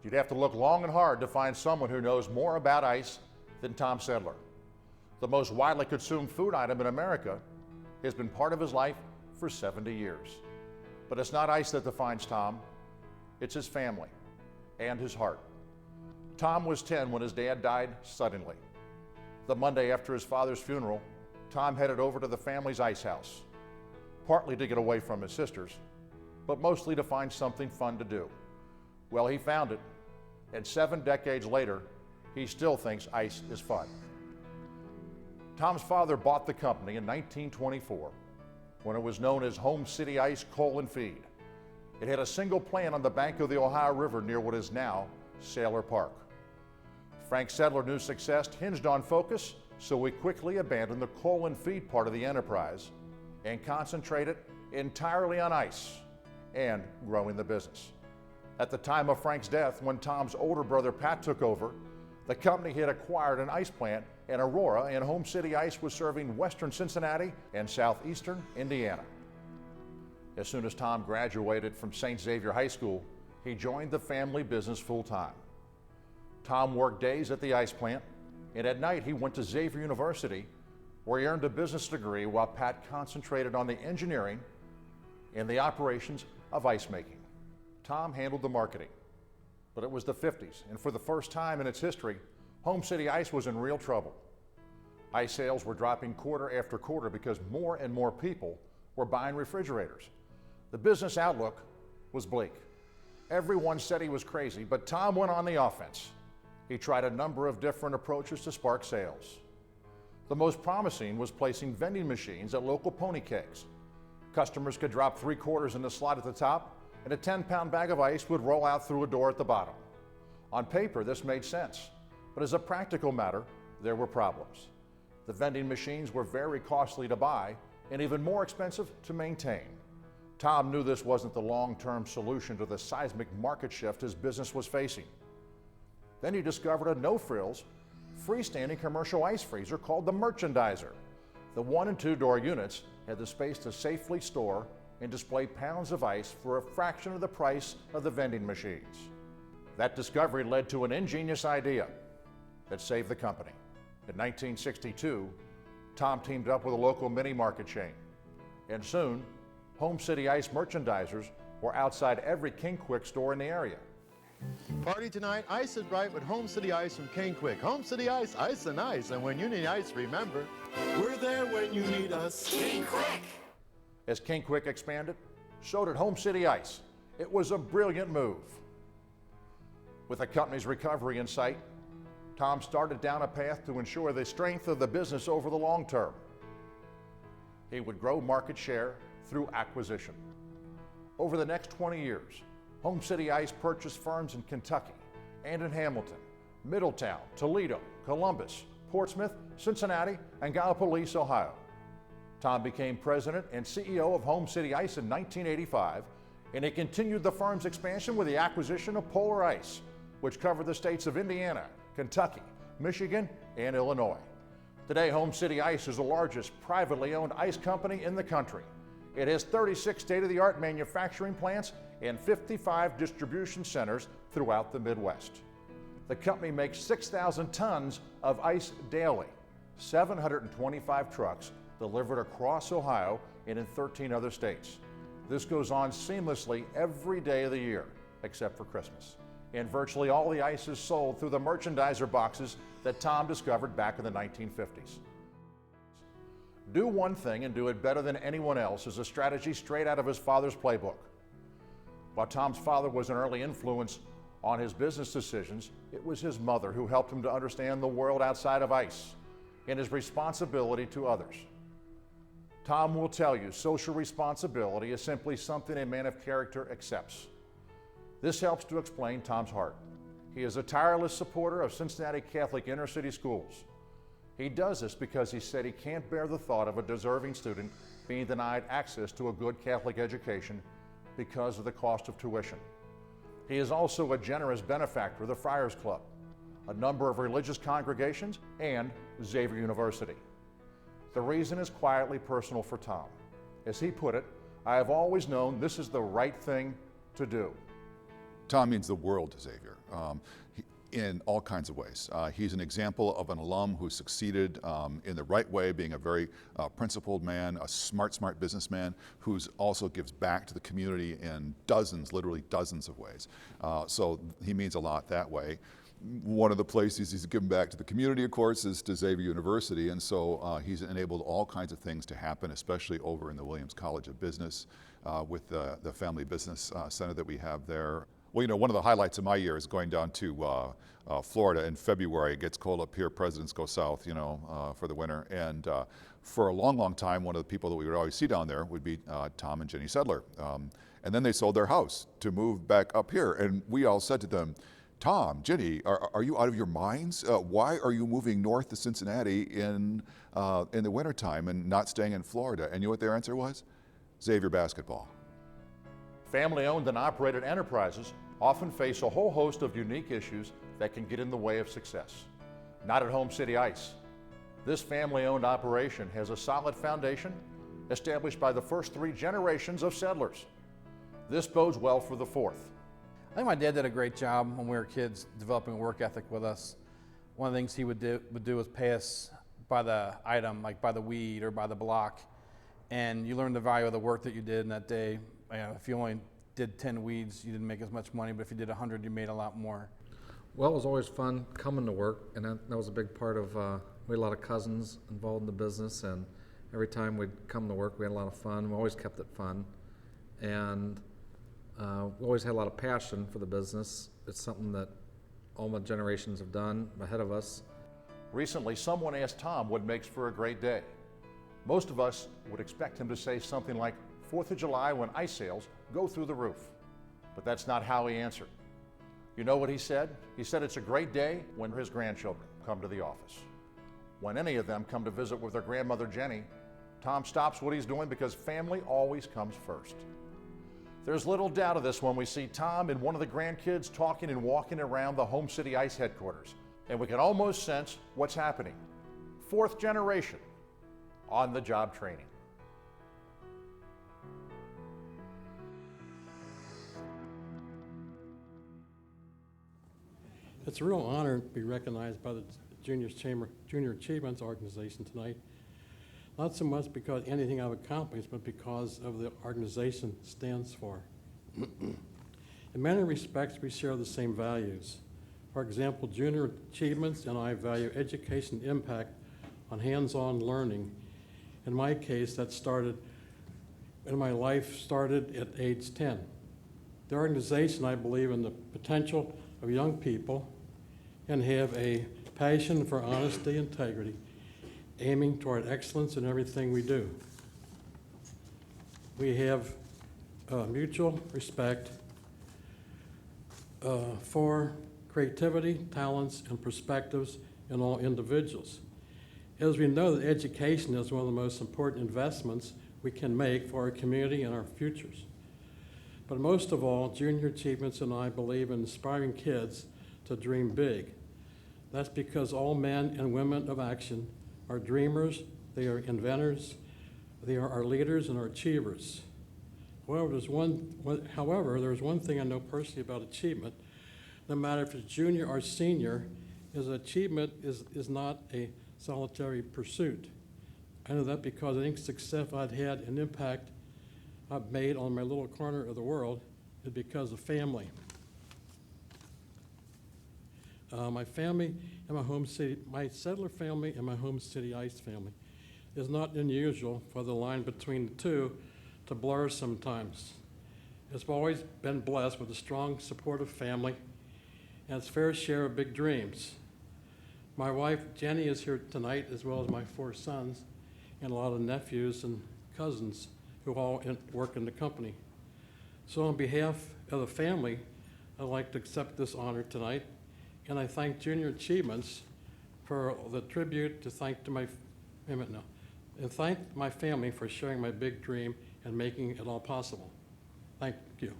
You'd have to look long and hard to find someone who knows more about ice than Tom Sedler. The most widely consumed food item in America has been part of his life for 70 years. But it's not ice that defines Tom, it's his family and his heart. Tom was 10 when his dad died suddenly. The Monday after his father's funeral, Tom headed over to the family's ice house, partly to get away from his sisters, but mostly to find something fun to do. Well, he found it, and 7 decades later, he still thinks ice is fun. Tom's father bought the company in 1924 when it was known as Home City Ice Coal and Feed. It had a single plant on the bank of the Ohio River near what is now Sedler Park. Frank Sedler knew success hinged on focus, so he quickly abandoned the coal and feed part of the enterprise and concentrated entirely on ice and growing the business. At the time of Frank's death, when Tom's older brother Pat took over, the company had acquired an ice plant in Aurora, and Home City Ice was serving western Cincinnati and southeastern Indiana. As soon as Tom graduated from St. Xavier High School, he joined the family business full-time. Tom worked days at the ice plant, and at night he went to Xavier University, where he earned a business degree while Pat concentrated on the engineering and the operations of ice making. Tom handled the marketing, but it was the 50s, and for the first time in its history, Home City Ice was in real trouble. Ice sales were dropping quarter after quarter because more and more people were buying refrigerators. The business outlook was bleak. Everyone said he was crazy, but Tom went on the offense. He tried a number of different approaches to spark sales. The most promising was placing vending machines at local pony kegs. Customers could drop 3/4 in the slot at the top, and a 10-pound bag of ice would roll out through a door at the bottom. On paper, this made sense, but as a practical matter, there were problems. The vending machines were very costly to buy and even more expensive to maintain. Tom knew this wasn't the long-term solution to the seismic market shift his business was facing. Then he discovered a no-frills, freestanding commercial ice freezer called the Merchandiser. The 1- and 2-door units had the space to safely store and display pounds of ice for a fraction of the price of the vending machines. That discovery led to an ingenious idea that saved the company. In 1962, Tom teamed up with a local mini-market chain, and soon, Home City Ice merchandisers were outside every King Quick store in the area. Party tonight, ice is right with Home City Ice from King Quick. Home City Ice, ice and ice, and when you need ice, remember, we're there when you need us. King Quick! As King Quick expanded, so did Home City Ice. It was a brilliant move. With the company's recovery in sight, Tom started down a path to ensure the strength of the business over the long term. He would grow market share through acquisition. Over the next 20 years, Home City Ice purchased firms in Kentucky and in Hamilton, Middletown, Toledo, Columbus, Portsmouth, Cincinnati, and Gallipolis, Ohio. Tom became president and CEO of Home City Ice in 1985, and he continued the firm's expansion with the acquisition of Polar Ice, which covered the states of Indiana, Kentucky, Michigan, and Illinois. Today, Home City Ice is the largest privately owned ice company in the country. It has 36 state-of-the-art manufacturing plants and 55 distribution centers throughout the Midwest. The company makes 6,000 tons of ice daily, 725 trucks delivered across Ohio and in 13 other states. This goes on seamlessly every day of the year, except for Christmas. And virtually all the ice is sold through the Merchandiser boxes that Tom discovered back in the 1950s. Do one thing and do it better than anyone else is a strategy straight out of his father's playbook. While Tom's father was an early influence on his business decisions, it was his mother who helped him to understand the world outside of ice and his responsibility to others. Tom will tell you social responsibility is simply something a man of character accepts. This helps to explain Tom's heart. He is a tireless supporter of Cincinnati Catholic inner-city schools. He does this because he said he can't bear the thought of a deserving student being denied access to a good Catholic education because of the cost of tuition. He is also a generous benefactor of the Friars Club, a number of religious congregations, and Xavier University. The reason is quietly personal for Tom. As he put it, I have always known this is the right thing to do. Tom means the world to Xavier in all kinds of ways. He's an example of an alum who succeeded in the right way, being a very principled man, a smart businessman who's also gives back to the community in dozens, literally dozens of ways. So he means a lot that way. One of the places he's given back to the community, of course, is to Xavier University, and so he's enabled all kinds of things to happen, especially over in the Williams College of Business with the Family Business Center that we have there. Well, you know, one of the highlights of my year is going down to Florida in February. It gets cold up here, presidents go south, you know, for the winter. And for a long time, one of the people that we would always see down there would be Tom and Jenny Sedler. And then they sold their house to move back up here. And we all said to them, Tom, Jenny, are you out of your minds? Why are you moving north to Cincinnati in the wintertime and not staying in Florida? And you know what their answer was? Xavier basketball. Family-owned and operated enterprises often face a whole host of unique issues that can get in the way of success. Not at Home City Ice. This family-owned operation has a solid foundation established by the first 3 generations of Sedlers. This bodes well for the 4th. I think my dad did a great job when we were kids developing a work ethic with us. One of the things he would do was pay us by the item, like by the weed or by the block. And you learn the value of the work that you did in that day. If you only did 10 weeds, you didn't make as much money, but if you did 100, you made a lot more. Well, it was always fun coming to work, and that was a big part of, we had a lot of cousins involved in the business, and every time we'd come to work, we had a lot of fun. We always kept it fun, and we always had a lot of passion for the business. It's something that all the generations have done ahead of us. Recently, someone asked Tom what makes for a great day. Most of us would expect him to say something like 4th of July when ice sales go through the roof. But that's not how he answered. You know what he said? He said it's a great day when his grandchildren come to the office. When any of them come to visit with their grandmother Jenny, Tom stops what he's doing because family always comes first. There's little doubt of this when we see Tom and one of the grandkids talking and walking around the Home City Ice headquarters. And we can almost sense what's happening. 4th generation on-the-job training. It's a real honor to be recognized by the Junior Achievements Organization tonight. Not so much because anything I've accomplished, but because of the organization stands for. In many respects, we share the same values. For example, Junior Achievements and I value education impact on hands-on learning. In my case, that started when my life started at age 10. The organization, I believe in the potential of young people and have a passion for honesty and integrity, aiming toward excellence in everything we do. We have mutual respect for creativity, talents, and perspectives in all individuals. As we know that education is one of the most important investments we can make for our community and our futures. But most of all, Junior Achievements and I believe in inspiring kids to dream big. That's because all men and women of action are dreamers, they are inventors, they are our leaders and our achievers. However, there's one thing I know personally about achievement. No matter if it's junior or senior, achievement is not a solitary pursuit. I know that because I think success I've had an impact I've made on my little corner of the world is because of family. My family and my Sedler family and my Home City Ice family is not unusual for the line between the two to blur sometimes. It's always been blessed with a strong, supportive family and its fair share of big dreams. My wife, Jenny, is here tonight, as well as my 4 sons and a lot of nephews and cousins who all work in the company. So on behalf of the family, I'd like to accept this honor tonight, and I thank Junior Achievements for the tribute to thank my family for sharing my big dream and making it all possible. Thank you.